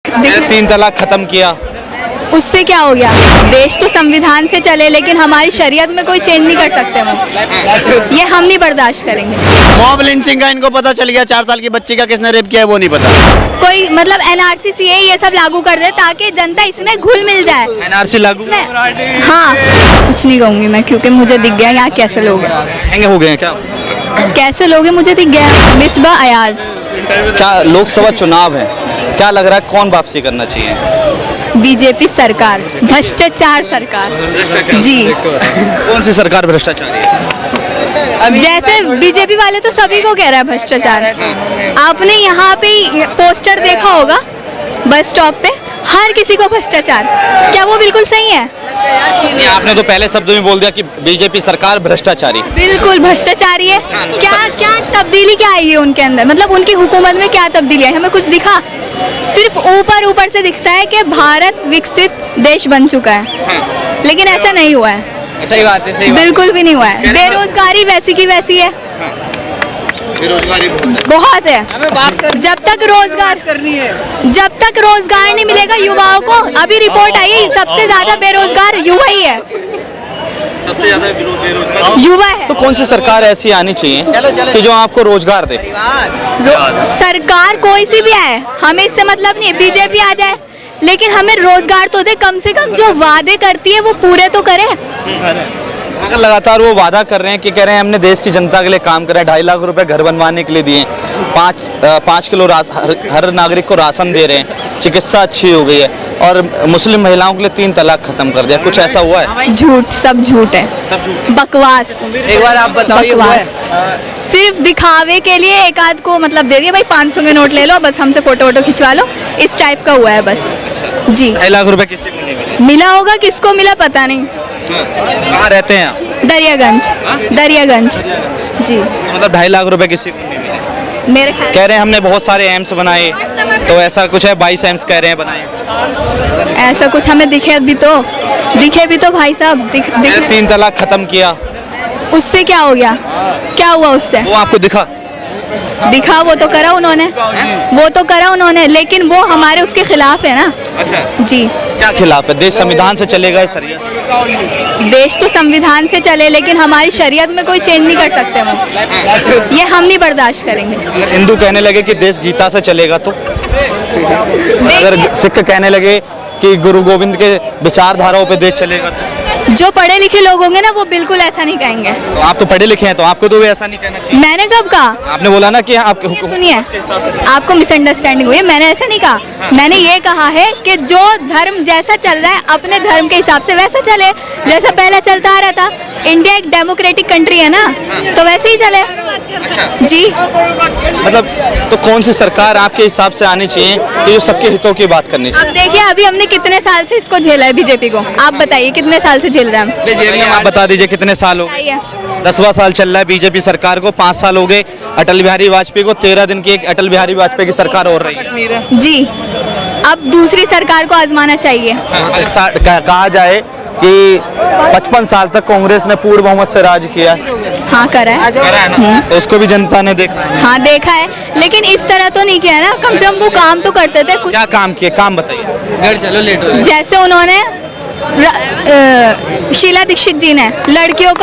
तीन तलाक खत्म किया, उससे क्या हो गया? देश तो संविधान से चले, लेकिन हमारी शरीयत में कोई चेंज नहीं कर सकते वो। ये हम नहीं बर्दाश्त करेंगे। मॉब लिंचिंग का इनको पता चल गया, 4 साल की बच्ची का किसने रेप किया है वो नहीं पता। कोई मतलब एनआरसी सीए ये सब लागू कर दे ताकि जनता इसमें घुल मिल जाए। एनआरसी लागू हाँ, कुछ नहीं कहूँगी मैं, क्योंकि मुझे दिख गया यहाँ कैसे लोग हैं। महंगे हो गए हैं क्या? कैसे लोग हैं मुझे दिख गया। मिसबा अयाज। क्या लोकसभा चुनाव है, क्या लग रहा है कौन वापसी करना चाहिए? बीजेपी सरकार, भ्रष्टाचार सरकार जी। कौन सी सरकार भ्रष्टाचारी है? जैसे बीजेपी वाले तो सभी को कह रहा है भ्रष्टाचार। आपने यहाँ पे पोस्टर देखा होगा बस स्टॉप पे, हर किसी को भ्रष्टाचार। क्या वो बिल्कुल सही है? आपने तो पहले शब्दों में बोल दिया कि बीजेपी सरकार भ्रष्टाचारी। बिल्कुल भ्रष्टाचारी है। क्या क्या तब्दीली क्या आई है उनके अंदर? मतलब उनकी हुकूमत में क्या तब्दीली आई? हमें कुछ दिखा? सिर्फ ऊपर से दिखता है कि भारत विकसित देश बन चुका है, लेकिन ऐसा नहीं हुआ है। सही बात है, सही बिल्कुल भी नहीं हुआ है। बेरोजगारी वैसी की वैसी है, बेरोजगारी बहुत है। जब तक रोजगार नहीं मिलेगा युवाओं को, अभी रिपोर्ट आई है सबसे ज्यादा बेरोजगार युवा ही है, सबसे ज्यादा बेरोजगार युवा है। तो कौन सी सरकार ऐसी आनी चाहिए कि जो आपको रोजगार दे? सरकार कोई सी भी आए, हमें इससे मतलब नहीं है। बीजेपी आ जाए, लेकिन हमें रोजगार तो दे, कम से कम जो वादे करती है वो पूरे तो करे। अगर लगातार वो वादा कर रहे हैं कि कह रहे हैं हमने देश की जनता के लिए काम कर रहे हैं, 2.5 लाख रुपए घर बनवाने के लिए दिए, 5 किलो हर नागरिक को राशन दे रहे हैं, चिकित्सा अच्छी हो गई है, और मुस्लिम महिलाओं के लिए 3 तलाक खत्म कर दिया। कुछ ऐसा हुआ है? झूठ, सब झूठ है, सब झूठ, बकवास। एक बार आप बताओ, बकवास। सिर्फ दिखावे के लिए एक आध को मतलब दे दिया, भाई 500 के नोट ले लो, बस हमसे फोटो खिंचवा लो, इस टाइप का हुआ है बस जी। 2.5 लाख रुपए किसी को नहीं मिले? मिला होगा, किसको मिला पता नहीं। कहाँ रहते हैं आप? दरियागंज जी। मतलब 2.5 लाख रुपए किसी को नहीं मिले? मेरे ख्याल कह रहे हैं हमने बहुत सारे एम्स बनाए, तो ऐसा कुछ है? 22 एम्स कह रहे हैं बनाए। ऐसा कुछ हमें दिखे भी तो भाई साहब, 3 तलाक खत्म किया, उससे क्या हो गया? क्या हुआ उससे? वो आपको दिखा? वो तो करा उन्होंने, लेकिन वो हमारे उसके खिलाफ है ना। अच्छा जी। क्या खिलाफ है? देश संविधान से चलेगा, शरीयत से? देश तो संविधान से चले, लेकिन हमारी शरीयत में कोई चेंज नहीं कर सकते वो। ये हम नहीं बर्दाश्त करेंगे। अगर हिंदू कहने लगे कि देश गीता से चलेगा तो? अगर सिख कहने लगे कि गुरु गोविंद के विचारधाराओं पे देश चलेगा तो? जो पढ़े लिखे लोग होंगे ना वो बिल्कुल ऐसा नहीं कहेंगे। तो आप तो पढ़े लिखे हैं, तो आपको तो ऐसा नहीं कहना चाहिए। मैंने कब कहा? आपने बोला ना कि आपके हुक्म। सुनिए, आपको मिसअंडरस्टैंडिंग हुई है। मैंने ऐसा नहीं कहा। मैंने ये कहा है कि जो धर्म जैसा चल रहा है अपने धर्म के हिसाब से वैसा चले, जैसा पहले चलता आ रहा था। इंडिया एक डेमोक्रेटिक कंट्री है ना, तो वैसे ही चले जी। मतलब तो कौन सी सरकार आपके हिसाब से आनी चाहिए कि जो सबके हितों की बात करनी चाहिए? अब देखिए, अभी हमने कितने साल से इसको झेला है बीजेपी को, आप बताइए कितने साल से झेल रहे हैं हम? आप बता दीजिए कितने साल हो गए? 10वां साल चल रहा है बीजेपी सरकार को, 5 साल हो गए अटल बिहारी वाजपेयी को, 13 दिन की एक अटल बिहारी वाजपेयी की सरकार हो रही है जी। अब दूसरी सरकार को आजमाना चाहिए। कहा जाए कि 55 साल तक कांग्रेस ने पूर्ण बहुमत से राज किया। हाँ, करा है ना? तो उसको भी जनता ने देखा। हाँ, देखा है, लेकिन इस तरह तो नहीं किया ना। कम से कम वो काम तो करते थे कुछ। क्या काम किए? काम बताइए। घर चलो, लेट हो। जैसे उन्होंने शीला दीक्षित जी ने लड़कियों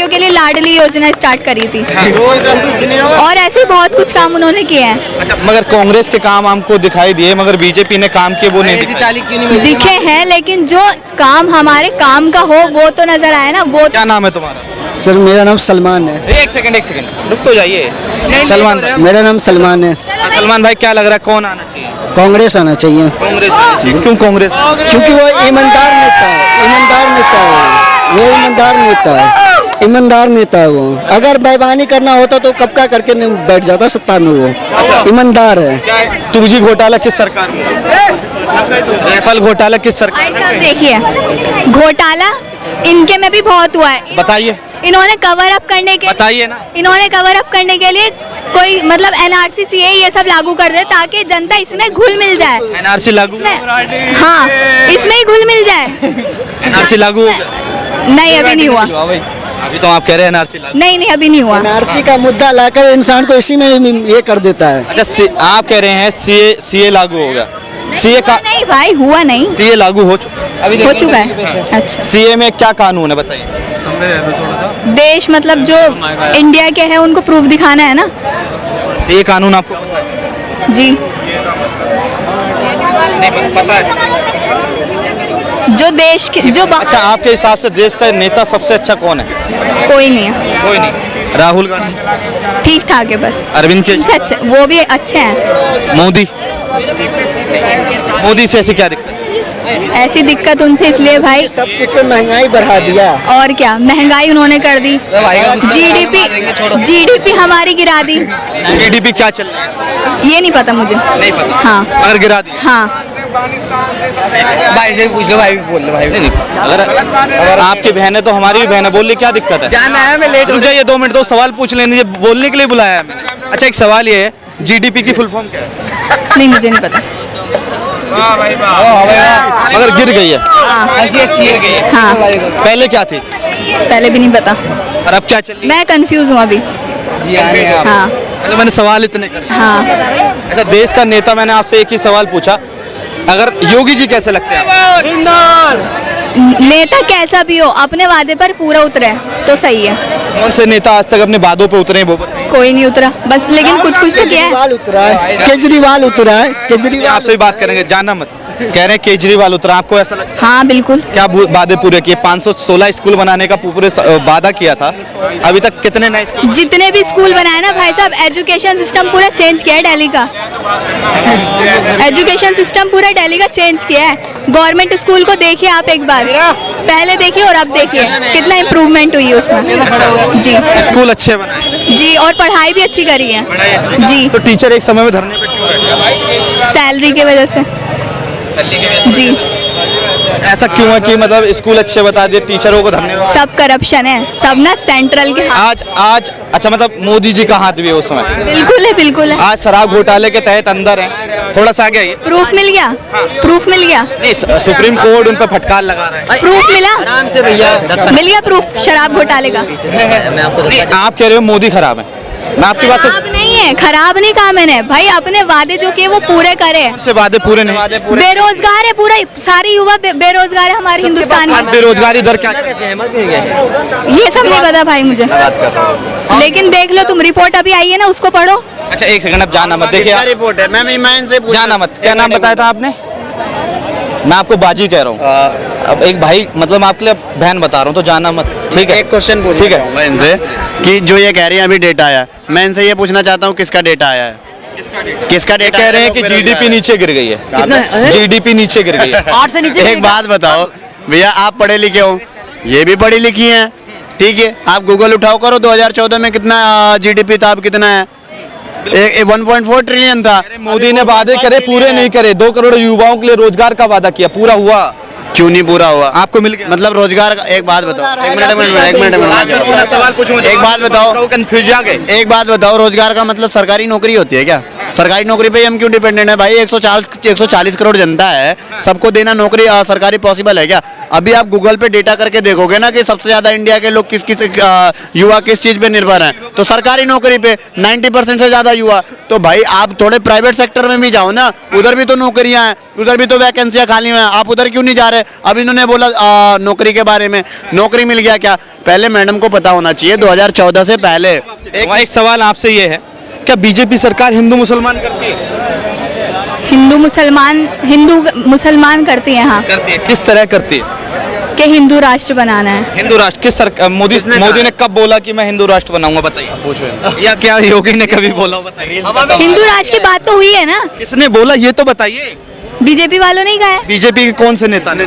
के लिए लाडली योजना स्टार्ट करी थी, और ऐसे बहुत कुछ काम उन्होंने किए हैं। अच्छा, मगर कांग्रेस के काम हमको दिखाई दिए, मगर बीजेपी ने काम किए वो नहीं दिखे हैं, लेकिन जो काम हमारे काम का हो वो तो नजर आया ना। वो क्या नाम है तुम्हारा? सर मेरा नाम सलमान है। एक सेकंड रुक तो जाइए। सलमान भाई, मेरा नाम सलमान है। सलमान भाई, क्या लग रहा है कौन आना चाहिए? कांग्रेस आना चाहिए। कांग्रेस आना चाहिए। क्यों कांग्रेस? क्योंकि वो ईमानदार नेता है वो। अगर बेईमानी करना होता तो कब का करके नहीं बैठ जाता सत्ता में। वो ईमानदार है। 2G घोटाला किस सरकार में? राफेल घोटाला किस सरकार में? साहब देखिए, घोटाला इनके में भी बहुत हुआ है। बताइए। इन्होंने कवर अप करने के बताइए ना। इन्होंने कवर अप करने के लिए कोई मतलब एनआरसी सीए ये सब लागू कर दे ताकि जनता इसमें घुल मिल जाए। एनआरसी लागू? हाँ, इसमें ही घुल मिल जाए। एनआरसी लागू हो गया? नहीं, अभी नहीं हुआ। अभी तो आप कह रहे हैं एनआरसी लागू। नहीं, अभी नहीं हुआ। एनआरसी का मुद्दा लाकर इंसान को इसी में ये कर देता है। अच्छा, आप कह रहे हैं सीए लागू हो गया, सीए का नहीं भाई, हुआ नहीं, सीए लागू हो चुका अभी हो देखो चुका तरीके है। से। अच्छा, सीए में क्या कानून है बताइए। देश मतलब जो इंडिया के है उनको प्रूफ दिखाना है ना। सीए कानून आपको पता है? जी, पता है। जो देश के जो अच्छा, आपके हिसाब से देश का नेता सबसे अच्छा कौन है? कोई नहीं है, कोई नहीं। राहुल गांधी, ठीक ठाक है बस। अरविंद के, सच, वो भी अच्छे हैं। मोदी। मोदी से ऐसी क्या दिक्कत? ऐसी दिक्कत उनसे इसलिए भाई, सब कुछ में महंगाई बढ़ा दिया। और क्या महंगाई उन्होंने कर दी, भाई का गुस्सा मार देंगे, छोड़ो। जीडीपी हमारी गिरा दी। जीडीपी क्या चल रहा है? ये नहीं पता मुझे। नहीं पता। हाँ अगर गिरा दी, हाँ, भाई से भी पूछ लो, भाई भी बोल लो, भाई भी। अगर आपकी बहन है तो हमारी भी बहन है, बोलने क्या दिक्कत है? जाना है, मैं लेट हो रुक जाइए 2 मिनट, 2 सवाल पूछ लेने दीजिए, बोलने के लिए बुलाया है मैंने। अच्छा, एक सवाल ये है, जीडीपी की फुल फॉर्म क्या है? नहीं मुझे नहीं पता। मगर गिर गई है, ऐसी अच्छी है। हाँ, पहले क्या थी पहले भी नहीं पता, और अब क्या चल रही है? मैं कंफ्यूज हूँ अभी। जी आ रहे हैं आप। हाँ पहले मैंने सवाल इतने करे। हाँ, अच्छा, देश का नेता, मैंने आपसे एक ही सवाल पूछा, अगर योगी जी कैसे लगते हैं आपको? नेता कैसा भी हो अपने वादे पर पूरा उतरे तो सही है। कौन से नेता आज तक अपने वादों पे उतरे हैं वो बताइए। कोई नहीं उतरा बस, लेकिन कुछ कुछ तो किया है। केजरीवाल उतरा है, केजरीवाल उतरा है, ये केजरीवाल। आपसे भी बात करेंगे, जाना मत। कह रहे हैं केजरीवाल उतरा, आपको ऐसा लगता है? हाँ बिल्कुल, क्या वादे पूरे किए? 516 स्कूल बनाने का पूरे वादा किया था, अभी तक कितने नए स्कूल? जितने भी स्कूल बनाए ना भाई साहब, एजुकेशन सिस्टम पूरा चेंज किया है दिल्ली का। एजुकेशन सिस्टम पूरा दिल्ली का चेंज किया है। गवर्नमेंट स्कूल को देखिए आप एक बार, पहले देखिए और अब देखिए कितना इम्प्रूवमेंट हुई है उसमें। जी स्कूल अच्छे बनाए, जी, और पढ़ाई भी अच्छी करी है पढ़ाई अच्छी। जी। तो टीचर एक समय में धरने पे क्यों बैठे? सैलरी की वजह से जी, ऐसा क्यों है कि मतलब स्कूल अच्छे बता दिए, टीचरों को धरने पे? सब करप्शन है, सब ना सेंट्रल के हाथ। आज अच्छा, मतलब मोदी जी का हाथ भी है उसमें। बिल्कुल है, बिल्कुल है। आज शराब घोटाले के तहत अंदर है, थोड़ा सा आगे आइए। प्रूफ मिल गया, प्रूफ मिल गया, नहीं, सुप्रीम कोर्ट उन पर फटकार लगा रहा है। प्रूफ मिला, आराम से भैया। मिल गया प्रूफ शराब घोटाले का। मैं आपको नहीं, आप कह रहे हो मोदी खराब है, मैं आपकी बात से खराब नहीं है, खराब नहीं कहा मैंने भाई, अपने वादे जो किए वो पूरे करे। से वादे पूरे नहीं। बेरोजगार है पूरा, सारे युवा बेरोजगार है हमारे हिंदुस्तान आज में। बेरोजगारी दर क्या? सहमत भी गए। ये सब नहीं पता भाई मुझे, बात कर रहा हूँ। लेकिन देख लो तुम, रिपोर्ट अभी आई है ना, उसको पढ़ो। अच्छा, एक सेकंड, अब जाना मत, देखिए रिपोर्ट है, मैं ईमान से जाना मत। क्या नाम बताया था आपने? मैं आपको बाजी कह रहा हूँ। अब एक भाई, मतलब आपके लिए बहन बता रहा हूँ, तो जाना मत, ठीक है? एक क्वेश्चन पूछना ठीक है। चाहूंगा इनसे कि जो ये कह रहे हैं अभी डेटा आया, मैं इनसे ये पूछना चाहता हूँ किसका डेटा आया है? किसका ये डेटा कह आया रहे हैं लोग कि बेरोजगार जीडीपी हैं? नीचे गिर गई है, जीडीपी नीचे गिर गई है। 8 से नीचे एक बात बताओ भैया, आप पढ़े लिखे हो, ये भी पढ़ी लिखी हैं, ठीक है? आप गूगल उठाओ करो, 2014 में कितना जीडीपी था, अब कितना है? 1.4 ट्रिलियन था। मोदी ने वादे करे, पूरे नहीं करे। 2 करोड़ युवाओं के लिए रोजगार का वादा किया, पूरा हुआ? क्यों नहीं पूरा हुआ? आपको मिल गया? मतलब रोजगार का, एक बात बताओ, एक मिनट, सवाल पूछूंगा, एक बात बताओ, कंफ्यूज आ गए। एक बात बताओ, रोजगार का मतलब सरकारी नौकरी होती है क्या? सरकारी नौकरी पे ही हम क्यों डिपेंडेंट है भाई? 140 करोड़ जनता है, सबको देना नौकरी सरकारी पॉसिबल है क्या? अभी आप गूगल पे डेटा करके देखोगे ना कि सबसे ज्यादा इंडिया के लोग किस युवा किस चीज पे निर्भर हैं, तो सरकारी नौकरी पे 90% से ज्यादा युवा। तो भाई आप थोड़े प्राइवेट सेक्टर में भी जाओ ना, उधर भी तो नौकरियां हैं, उधर भी तो वैकेंसियां खाली हैं, आप उधर क्यों नहीं जा रहे? अब इन्होंने बोला नौकरी के बारे में, नौकरी मिल गया क्या? पहले मैडम को पता होना चाहिए 2014 से पहले। एक सवाल आपसे ये है, क्या बीजेपी सरकार हिंदू मुसलमान करती है? हिंदू मुसलमान करती है, हाँ, करती है। किस तरह करती है? कि हिंदू राष्ट्र बनाना है। हिंदू राष्ट्र किस सरकार? मोदी ने कब बोला कि मैं हिंदू राष्ट्र बनाऊंगा, बताइए? या क्या योगी ने कभी बोला, बताइए? हिंदू राष्ट्र की बात तो हुई है ना, किसने बोला ये तो बताइए? बीजेपी वालों ने कहा है, बीजेपी के कौन से नेता ने?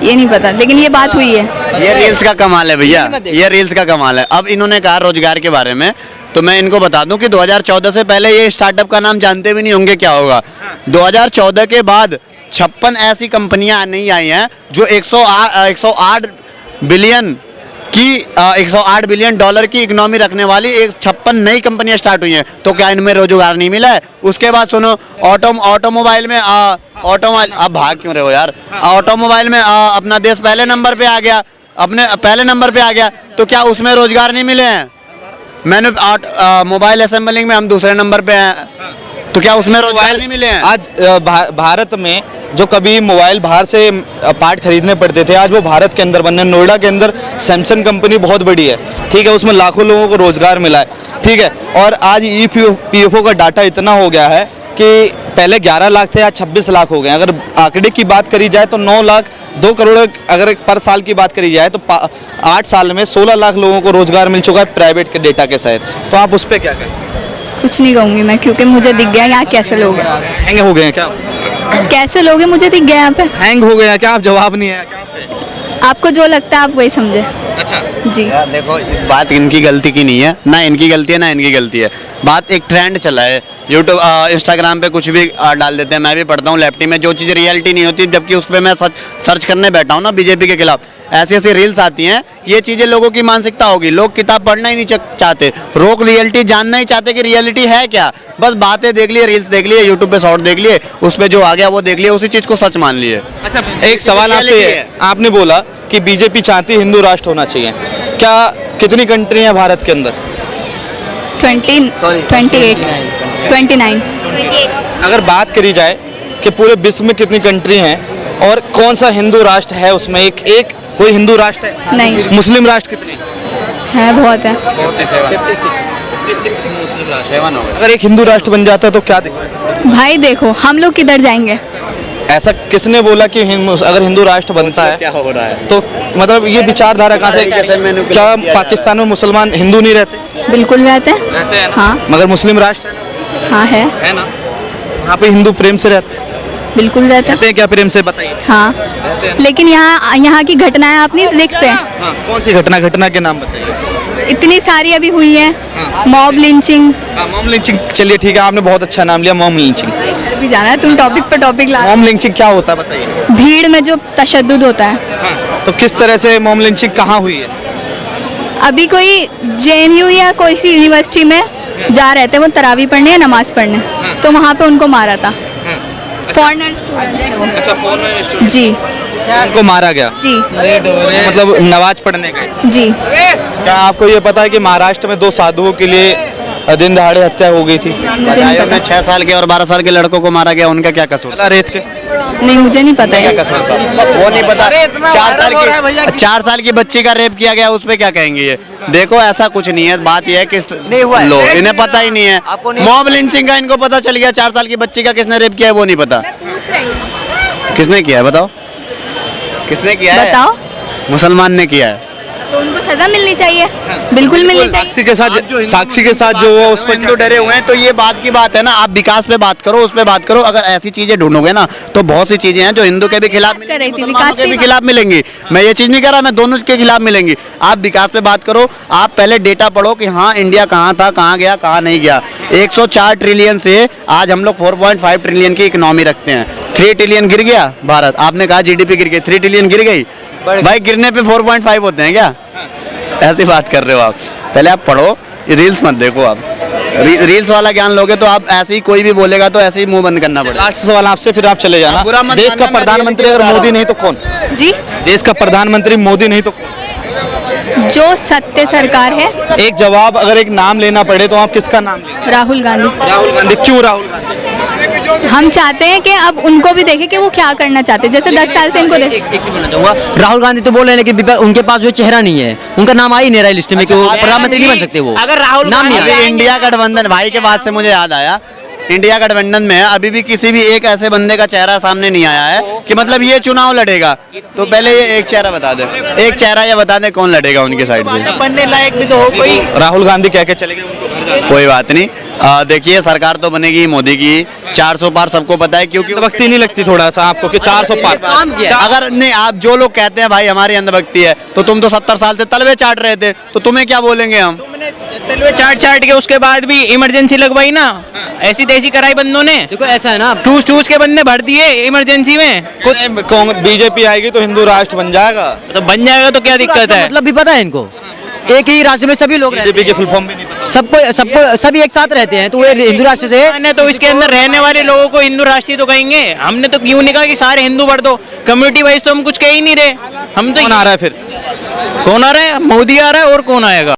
ये नहीं पता, लेकिन ये बात हुई है। ये रील्स का कमाल है भैया, ये रील्स का कमाल है। अब इन्होंने कहा रोजगार के बारे में, तो मैं इनको बता दूं कि 2014 से पहले ये स्टार्टअप का नाम जानते भी नहीं होंगे क्या होगा। 2014 के बाद 56 ऐसी कंपनियां नहीं आई हैं जो 108 बिलियन की 108 बिलियन डॉलर की इकोनॉमी रखने वाली 56 नई कंपनियां स्टार्ट हुई हैं। तो क्या इनमें रोजगार नहीं मिला है? उसके बाद सुनो, ऑटोमोबाइल में अब भाग क्यों रहे हो यार? ऑटोमोबाइल में अपना देश पहले नंबर पे आ गया, अपने पहले नंबर पे आ गया, तो क्या उसमें रोजगार नहीं मिले हैं? मोबाइल असेंबलिंग में हम दूसरे नंबर पे हैं, तो क्या उसमें रोजगार नहीं मिले हैं? आज भारत में जो कभी मोबाइल बाहर से पार्ट खरीदने पड़ते थे, आज वो भारत के अंदर बन रहे हैं। नोएडा के अंदर सैमसंग कंपनी बहुत बड़ी है, ठीक है, उसमें लाखों लोगों को रोजगार मिला है, ठीक है। और आज EPFO का डाटा इतना हो गया है कि पहले 11 लाख थे, आज 26 लाख हो गए। अगर आंकड़े की बात करी जाए तो 9 लाख 2 करोड़ अगर पर साल की बात करी जाए तो 8 साल में 16 लाख लोगों को रोजगार मिल चुका है प्राइवेट के डेटा के साथ। तो आप उस पर क्या कहें? कुछ नहीं कहूँगी मैं, क्योंकि मुझे दिख गया यहाँ कैसे लोग हैं। हैंग हो गए हैं क्या? कैसे लोग हैं मुझे दिख गया यहाँ पे। हैंग हो गए हैं क्या? आप जवाब नहीं है क्या? आपको जो लगता है आप वही समझे। अच्छा जी यार देखो, बात इनकी गलती की नहीं है, ना इनकी गलती है ना इनकी गलती है। बात एक ट्रेंड चला है, यूट्यूब इंस्टाग्राम पे कुछ भी डाल देते हैं। मैं भी पढ़ता हूँ लैपटॉप में, जो चीज़ रियलिटी नहीं होती, जबकि उस पर मैं सर्च करने बैठा हूँ ना बीजेपी के खिलाफ, ऐसी ऐसी रील्स आती हैं। ये चीज़ें लोगों की मानसिकता होगी, लोग किताब पढ़ना ही नहीं चाहते, लोग रियलिटी जानना ही चाहते कि रियलिटी है क्या। बस बातें देख लिए, रील्स देख लिए, यूट्यूब पे शॉर्ट देख लिए, उस पर जो आ गया वो देख लिए, उसी चीज़ को सच मान लिए। अच्छा, एक सवाल आपसे है, आपने बोला कि बीजेपी चाहती हिंदू राष्ट्र होना चाहिए, क्या कितनी कंट्री हैं भारत के अंदर? 29। अगर बात करी जाए कि पूरे विश्व में कितनी कंट्री हैं और कौन सा हिंदू राष्ट्र है उसमें, एक कोई हिंदू राष्ट्र है? नहीं। मुस्लिम राष्ट्र कितने है? बहुत है। 56 मुस्लिम राष्ट्र। अगर एक हिंदू राष्ट्र बन जाता तो क्या दिक्कत? भाई देखो हम लोग किधर जाएंगे। ऐसा किसने बोला कि अगर हिंदू राष्ट्र बनता है क्या हो रहा है? तो मतलब ये विचारधारा कहाँ से? क्या पाकिस्तान में मुसलमान हिंदू नहीं रहते? बिल्कुल रहते हैं। रहते हैं हाँ। मगर मुस्लिम राष्ट्र हाँ है ना, वहाँ पे हिंदू प्रेम से रहते हैं। बिल्कुल रहते हैं। रहते हैं क्या प्रेम से? बताइए। हाँ, लेकिन यहाँ की घटनाएं आप नहीं देखते हैं। हाँ, कौन सी घटना के नाम बताइए। इतनी सारी अभी हुई है। Mob lynching. मॉम लिंचिंग, चलिए ठीक है, आपने बहुत अच्छा नाम लिया, मॉम लिंचिंग। भी जाना है, तुम टॉपिक पर टॉपिक ला। मॉम लिंचिंग क्या होता है बताइए। भीड़ में जो तशद्दुद होता है। तो किस तरह से मॉम लिंचिंग कहाँ हुई है? अभी कोई JNU या कोई सी यूनिवर्सिटी में जा रहे थे वो तरावी पढ़ने या नमाज पढ़ने, तो वहाँ पे उनको मारा था। फॉरेनर स्टूडेंट्स है वो। अच्छा, फॉरेनर स्टूडेंट जी उनको मारा गया, जी मतलब नमाज पढ़ने गए। जी। क्या आपको ये पता है कि महाराष्ट्र में 2 साधुओं के लिए दिन दहाड़े हत्या हो गई थी? मुझे नहीं में पता। 6 साल के और 12 साल के लड़कों को मारा गया, उनका क्या कसूर? रेत के नहीं, मुझे नहीं पता क्या है। कसूर था वो नहीं पता। 4 साल की बच्ची का रेप किया गया, उस पे क्या कहेंगे? ये देखो, ऐसा कुछ नहीं है। बात यह है कि लो इन्हें पता ही नहीं है। मॉब लिंचिंग का इनको पता चल गया, 4 साल की बच्ची का किसने रेप किया है वो नहीं पता। पूछ रही हूँ। किसने किया है बताओ? किसने किया है? बताओ। मुसलमान ने किया है। तो उनको सजा मिलनी चाहिए, बिल्कुल मिलनी चाहिए। साक्षी के साथ जो हुआ उस पर हिंदू डरे हुए हैं, तो ये बात की बात है ना। आप विकास पे बात करो, उस पे बात करो। अगर ऐसी चीजें ढूंढोगे ना तो बहुत सी चीजें हैं जो हिंदू के भी खिलाफ कर रही थी, मुसलमानों विकास के भी की खिलाफ मिलेंगी। मैं ये चीज नहीं कह रहा, मैं दोनों के खिलाफ मिलेंगी। आप विकास पे बात करो, आप पहले डेटा पढ़ो कि हाँ इंडिया कहाँ था, कहाँ गया, कहाँ नहीं गया। 104 ट्रिलियन से आज हम लोग 4.5 ट्रिलियन की इकोनॉमी रखते हैं। 3 ट्रिलियन गिर गया भारत। आपने कहा GDP गिर गई, 3 ट्रिलियन गिर गई। भाई गिरने पे 4.5 होते हैं क्या? ऐसी बात कर रहे हो आप? पहले आप पढ़ो, रील्स मत देखो। आप रील्स वाला ज्ञान लोगे तो आप ऐसे ही कोई भी बोलेगा तो ऐसे ही मुंह बंद करना पड़ेगा। लास्ट सवाल आपसे, फिर आप चले जाना। बुरा मत देश का मानना, मैं प्रधानमंत्री अगर मोदी नहीं तो कौन? जी, देश का प्रधानमंत्री मोदी नहीं तो कौन? जो सत्य सरकार है। एक जवाब, अगर एक नाम लेना पड़े तो आप किसका नाम लेंगे? राहुल गांधी। राहुल गांधी। क्यों राहुल गांधी? हम चाहते हैं कि अब उनको भी देखें कि वो क्या करना चाहते हैं। जैसे 10 साल से इनको देख। एक बोलना चाहूंगा, राहुल गांधी तो बोल रहे हैं लेकिन उनके पास जो चेहरा नहीं है, उनका नाम आ ही नहीं रहा है लिस्ट में कि वो प्रधानमंत्री नहीं बन सकते। वो अगर राहुल नाम नहीं अभी आया। इंडिया गठबंधन, भाई के बात से मुझे याद आया, इंडिया गठबंधन में अभी भी किसी भी एक ऐसे बंदे का चेहरा सामने नहीं आया है कि मतलब ये चुनाव लड़ेगा। तो पहले ये एक चेहरा बता दे, एक चेहरा ये बता दे कौन लड़ेगा उनके साइड से। बनने लायक भी तो हो कोई। राहुल गांधी कह के चले गए उनको घर जाना। कोई बात नहीं, देखिए सरकार तो बनेगी मोदी की। 400 पार सबको पता है, क्योंकि अंधभक्ति नहीं लगती थोड़ा सा आपको कि 400 पार? काम किया। अगर नहीं, आप जो लोग कहते हैं भाई हमारी अंधभक्ति है, तो तुम तो 70 साल से तलवे चाट रहे थे, तो तुम्हें क्या बोलेंगे हम? तलवे चाट के उसके बाद भी इमरजेंसी लगवाई ना, ऐसी तैसी कराई बंदों ने। देखो ऐसा है ना, ठूस के बंदे भर दिए इमरजेंसी में। बीजेपी आएगी तो हिंदू राष्ट्र बन जाएगा। तो बन जाएगा तो क्या दिक्कत है? मतलब भी पता है इनको, एक ही राष्ट्र में सभी लोग रहते बीजेपी के हैं, फुल फॉर्म भी नहीं पता। सबको सभी एक साथ रहते हैं, तो वो हिंदू राष्ट्र से मैंने तो इसके अंदर रहने वाले लोगों को हिंदू राष्ट्रीय तो कहेंगे। हमने तो क्यों नहीं कहा कि सारे हिंदू भर दो। कम्युनिटी वाइज तो हम कुछ कह ही नहीं रहे। हम तो कौन आ रहा है फिर? कौन आ रहा है? मोदी आ रहा है, और कौन आएगा?